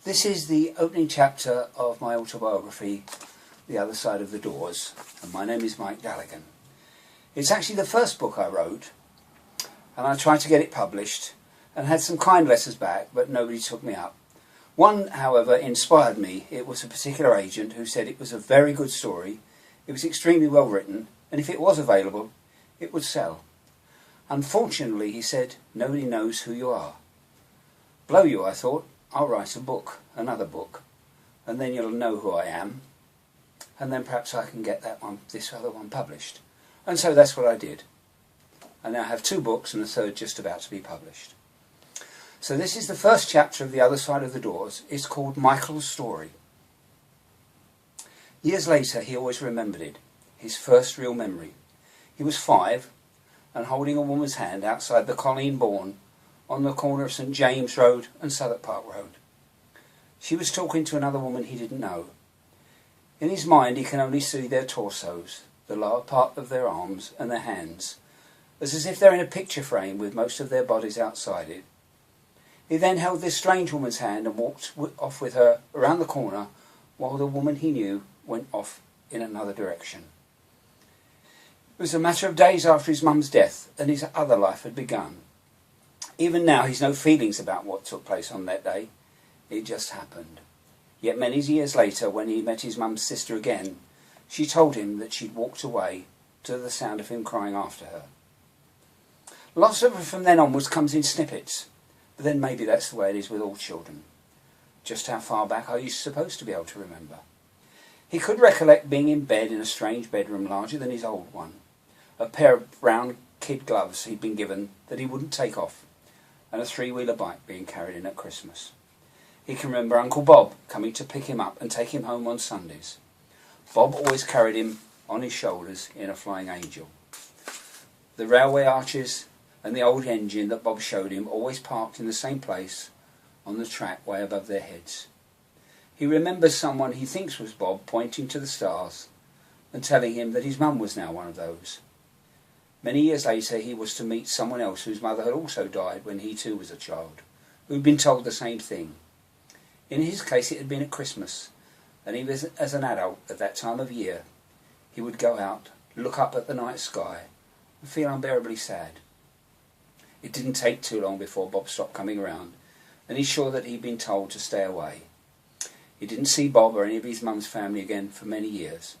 This is the opening chapter of my autobiography, The Other Side of the Doors, and my name is Mike Daligan. It's actually the first book I wrote, and I tried to get it published, and had some kind letters back, but nobody took me up. One, however, inspired me. It was a particular agent who said it was a very good story, it was extremely well written, and if it was available, it would sell. Unfortunately, he said, nobody knows who you are. Blow you, I thought. I'll write a book, another book, and then you'll know who I am, and then perhaps I can get this other one published. And so that's what I did. I now have 2 books and a third just about to be published. So this is the first chapter of The Other Side of the Doors. It's called Michael's Story. Years later, he always remembered it, his first real memory. He was 5 and holding a woman's hand outside the Colleen Bourne on the corner of St James Road and Southwark Park Road. She was talking to another woman he didn't know. In his mind he can only see their torsos, the lower part of their arms and their hands, as if they're in a picture frame with most of their bodies outside it. He then held this strange woman's hand and walked off with her around the corner while the woman he knew went off in another direction. It was a matter of days after his mum's death and his other life had begun. Even now he's no feelings about what took place on that day. It just happened. Yet many years later, when he met his mum's sister again, she told him that she'd walked away to the sound of him crying after her. Lots of it from then onwards comes in snippets, but then maybe that's the way it is with all children. Just how far back are you supposed to be able to remember? He could recollect being in bed in a strange bedroom larger than his old one, a pair of brown kid gloves he'd been given that he wouldn't take off, and a 3-wheeler bike being carried in at Christmas. He can remember Uncle Bob coming to pick him up and take him home on Sundays. Bob always carried him on his shoulders in a flying angel. The railway arches and the old engine that Bob showed him always parked in the same place on the track way above their heads. He remembers someone he thinks was Bob pointing to the stars and telling him that his mum was now one of those. Many years later he was to meet someone else whose mother had also died when he too was a child, who'd been told the same thing. In his case it had been at Christmas, and he was, as an adult at that time of year, he would go out, look up at the night sky, and feel unbearably sad. It didn't take too long before Bob stopped coming around, and he's sure that he'd been told to stay away. He didn't see Bob or any of his mum's family again for many years.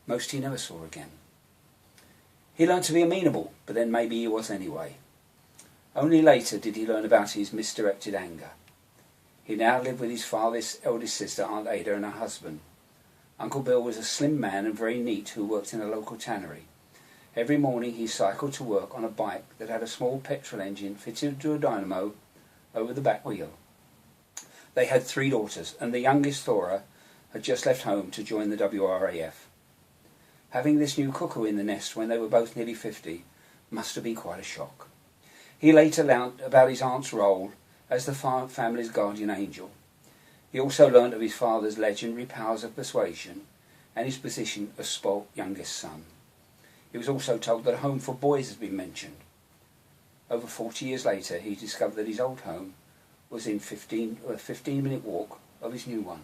Most he never saw again. He learned to be amenable, but then maybe he was anyway. Only later did he learn about his misdirected anger. He now lived with his father's eldest sister, Aunt Ada, and her husband. Uncle Bill was a slim man and very neat who worked in a local tannery. Every morning he cycled to work on a bike that had a small petrol engine fitted to a dynamo over the back wheel. They had 3 daughters, and the youngest, Thora, had just left home to join the WRAF. Having this new cuckoo in the nest when they were both nearly 50 must have been quite a shock. He later learnt about his aunt's role as the family's guardian angel. He also learnt of his father's legendary powers of persuasion and his position as spoilt youngest son. He was also told that a home for boys had been mentioned. Over 40 years later he discovered that his old home was in a 15-minute walk of his new one.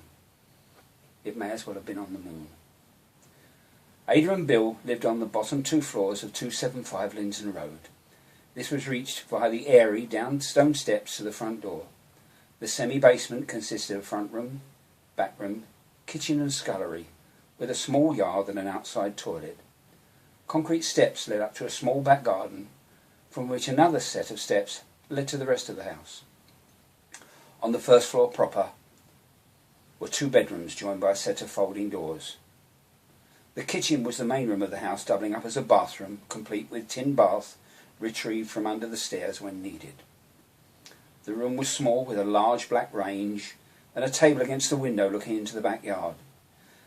It may as well have been on the moon. Ada and Bill lived on the bottom 2 floors of 275 Lindsay Road. This was reached via the airy down stone steps to the front door. The semi-basement consisted of front room, back room, kitchen and scullery, with a small yard and an outside toilet. Concrete steps led up to a small back garden, from which another set of steps led to the rest of the house. On the first floor proper were 2 bedrooms joined by a set of folding doors. The kitchen was the main room of the house, doubling up as a bathroom, complete with tin bath retrieved from under the stairs when needed. The room was small, with a large black range and a table against the window looking into the backyard.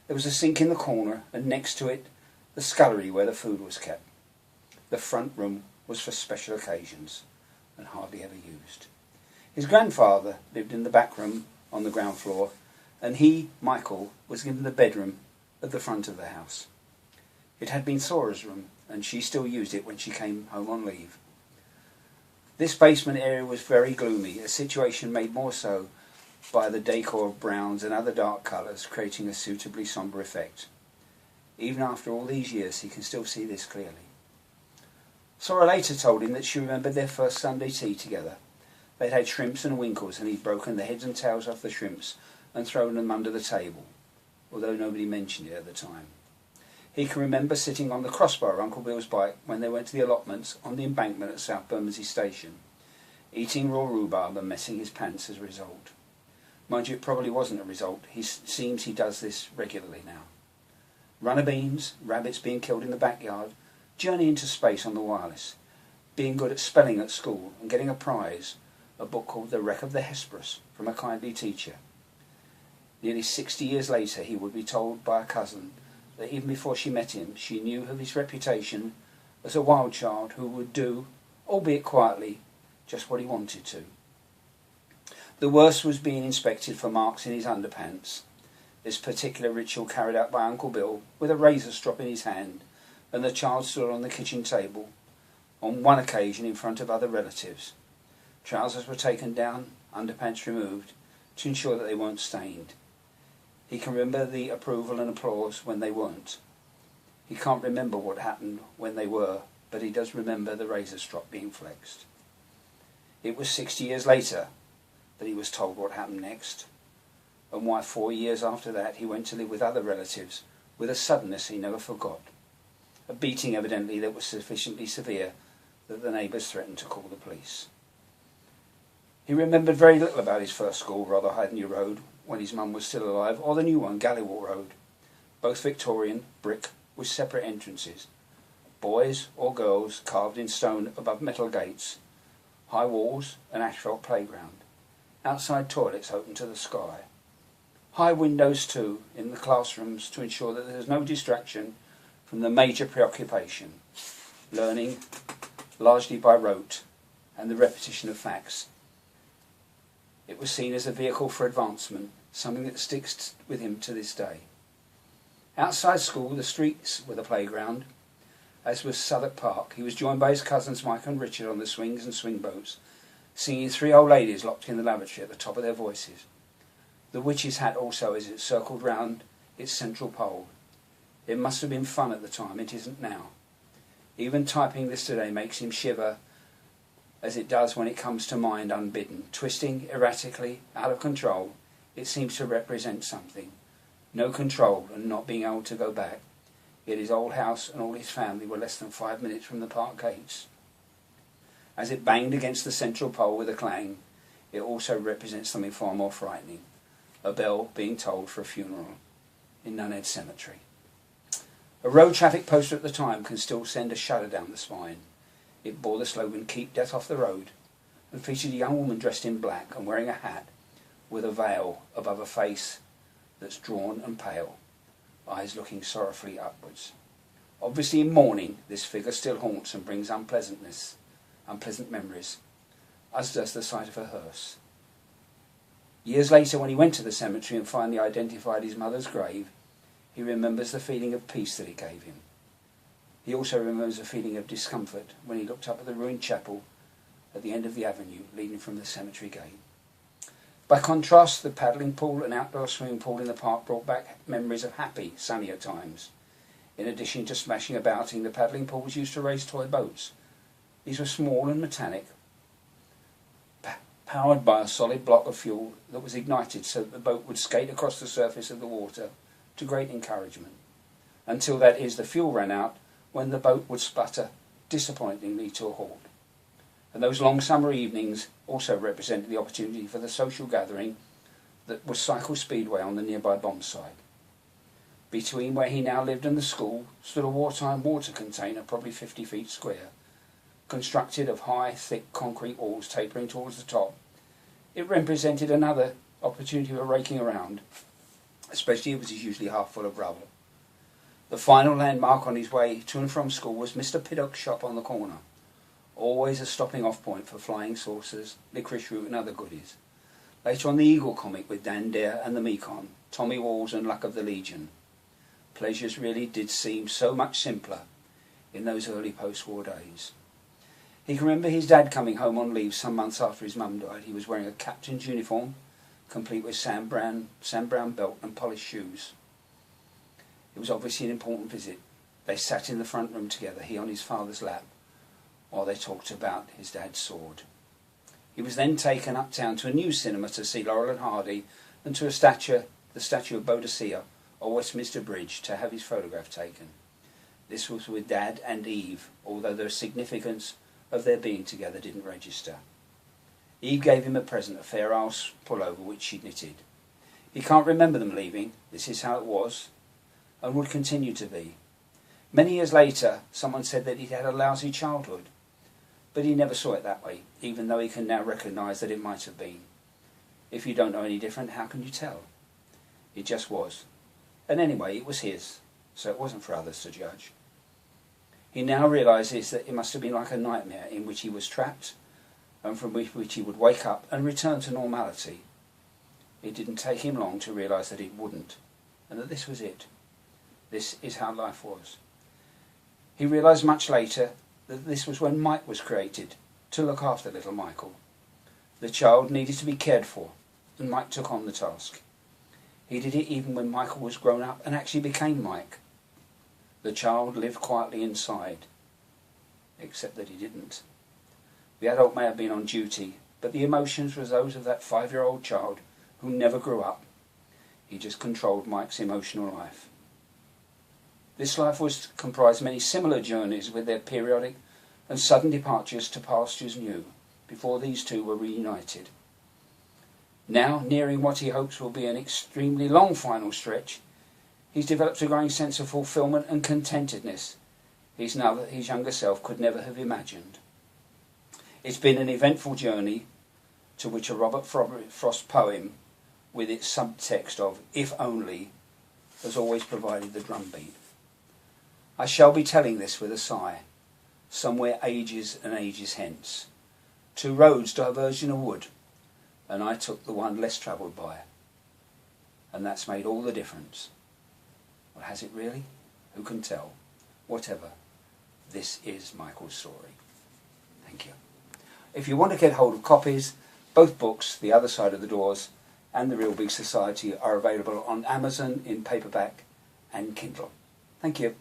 There was a sink in the corner, and next to it the scullery where the food was kept. The front room was for special occasions and hardly ever used. His grandfather lived in the back room on the ground floor, and he, Michael, was given the bedroom at the front of the house. It had been Thora's room, and she still used it when she came home on leave. This basement area was very gloomy, a situation made more so by the decor of browns and other dark colours, creating a suitably sombre effect. Even after all these years, he can still see this clearly. Sora later told him that she remembered their first Sunday tea together. They'd had shrimps and winkles, and he'd broken the heads and tails off the shrimps and thrown them under the table, although nobody mentioned it at the time. He can remember sitting on the crossbar of Uncle Bill's bike when they went to the allotments on the embankment at South Bermondsey Station, eating raw rhubarb and messing his pants as a result. Mind you, it probably wasn't a result. Seems he does this regularly now. Runner beans, rabbits being killed in the backyard, journey into space on the wireless, being good at spelling at school and getting a prize, a book called The Wreck of the Hesperus from a kindly teacher. Nearly 60 years later, he would be told by a cousin that even before she met him, she knew of his reputation as a wild child who would do, albeit quietly, just what he wanted to. The worst was being inspected for marks in his underpants. This particular ritual carried out by Uncle Bill with a razor strop in his hand, and the child stood on the kitchen table, on one occasion in front of other relatives. Trousers were taken down, underpants removed, to ensure that they weren't stained. He can remember the approval and applause when they weren't. He can't remember what happened when they were, but he does remember the razor strop being flexed. It was 60 years later that he was told what happened next, and why 4 years after that he went to live with other relatives with a suddenness he never forgot. A beating evidently that was sufficiently severe that the neighbours threatened to call the police. He remembered very little about his first school, Rotherhithe New Road, when his mum was still alive, or the new one, Gallywall Road, both Victorian, brick, with separate entrances, boys or girls carved in stone above metal gates, high walls, an asphalt playground, outside toilets open to the sky, high windows too in the classrooms to ensure that there was no distraction from the major preoccupation, learning largely by rote and the repetition of facts. It was seen as a vehicle for advancement, something that sticks with him to this day. Outside school, the streets were the playground, as was Southwark Park. He was joined by his cousins Mike and Richard on the swings and swing boats, singing three old ladies locked in the lavatory at the top of their voices. The witch's hat also as it circled round its central pole. It must have been fun at the time, it isn't now. Even typing this today makes him shiver as it does when it comes to mind unbidden. Twisting erratically, out of control, it seems to represent something. No control and not being able to go back. Yet his old house and all his family were less than 5 minutes from the park gates. As it banged against the central pole with a clang, it also represents something far more frightening. A bell being tolled for a funeral in Nunhead Cemetery. A road traffic poster at the time can still send a shudder down the spine. It bore the slogan, "Keep Death Off the Road," and featured a young woman dressed in black and wearing a hat with a veil above a face that's drawn and pale, eyes looking sorrowfully upwards. Obviously in mourning, this figure still haunts and brings unpleasant memories, as does the sight of a hearse. Years later, when he went to the cemetery and finally identified his mother's grave, he remembers the feeling of peace that it gave him. He also remembers a feeling of discomfort when he looked up at the ruined chapel at the end of the avenue leading from the cemetery gate. By contrast, the paddling pool and outdoor swimming pool in the park brought back memories of happy, sunnier times. In addition to splashing about in the paddling pool was used to race toy boats. These were small and metallic, powered by a solid block of fuel that was ignited so that the boat would skate across the surface of the water to great encouragement, until, that is, the fuel ran out, when the boat would sputter disappointingly to a halt. And those long summer evenings also represented the opportunity for the social gathering that was Cycle Speedway on the nearby bomb site. Between where he now lived and the school stood a wartime water container, probably 50 feet square, constructed of high, thick concrete walls tapering towards the top. It represented another opportunity for raking around, especially if it was usually half full of rubble. The final landmark on his way to and from school was Mr. Piddock's shop on the corner, always a stopping off point for flying saucers, licorice root and other goodies. Later on, the Eagle comic with Dan Dare and the Mekong, Tommy Walls and Luck of the Legion. Pleasures really did seem so much simpler in those early post-war days. He can remember his dad coming home on leave some months after his mum died. He was wearing a captain's uniform, complete with Sam Brown belt and polished shoes. It was obviously an important visit. They sat in the front room together, he on his father's lap, while they talked about his dad's sword. He was then taken uptown to a new cinema to see Laurel and Hardy, and to the statue of Boadicea or Westminster Bridge to have his photograph taken. This was with Dad and Eve, although the significance of their being together didn't register. Eve gave him a present, a fair house pullover which she'd knitted. He can't remember them leaving. This is how it was, and would continue to be. Many years later, someone said that he'd had a lousy childhood, but he never saw it that way, even though he can now recognise that it might have been. If you don't know any different, how can you tell? It just was. And anyway, it was his, so it wasn't for others to judge. He now realises that it must have been like a nightmare in which he was trapped, and from which he would wake up and return to normality. It didn't take him long to realise that it wouldn't, and that this was it. This is how life was. He realised much later that this was when Mike was created, to look after little Michael. The child needed to be cared for, and Mike took on the task. He did it even when Michael was grown up and actually became Mike. The child lived quietly inside, except that he didn't. The adult may have been on duty, but the emotions were those of that 5-year-old child who never grew up. He just controlled Mike's emotional life. This life was comprised many similar journeys with their periodic and sudden departures to pastures new, before these two were reunited. Now, nearing what he hopes will be an extremely long final stretch, he's developed a growing sense of fulfilment and contentedness he's now that his younger self could never have imagined. It's been an eventful journey to which a Robert Frost poem, with its subtext of "if only," has always provided the drumbeat. I shall be telling this with a sigh, somewhere ages and ages hence. 2 roads diverged in a wood, and I took the one less travelled by. And that's made all the difference. Well, has it really? Who can tell? Whatever. This is Michael's story. Thank you. If you want to get hold of copies, both books, The Other Side of the Doors and The Real Big Society, are available on Amazon in paperback and Kindle. Thank you.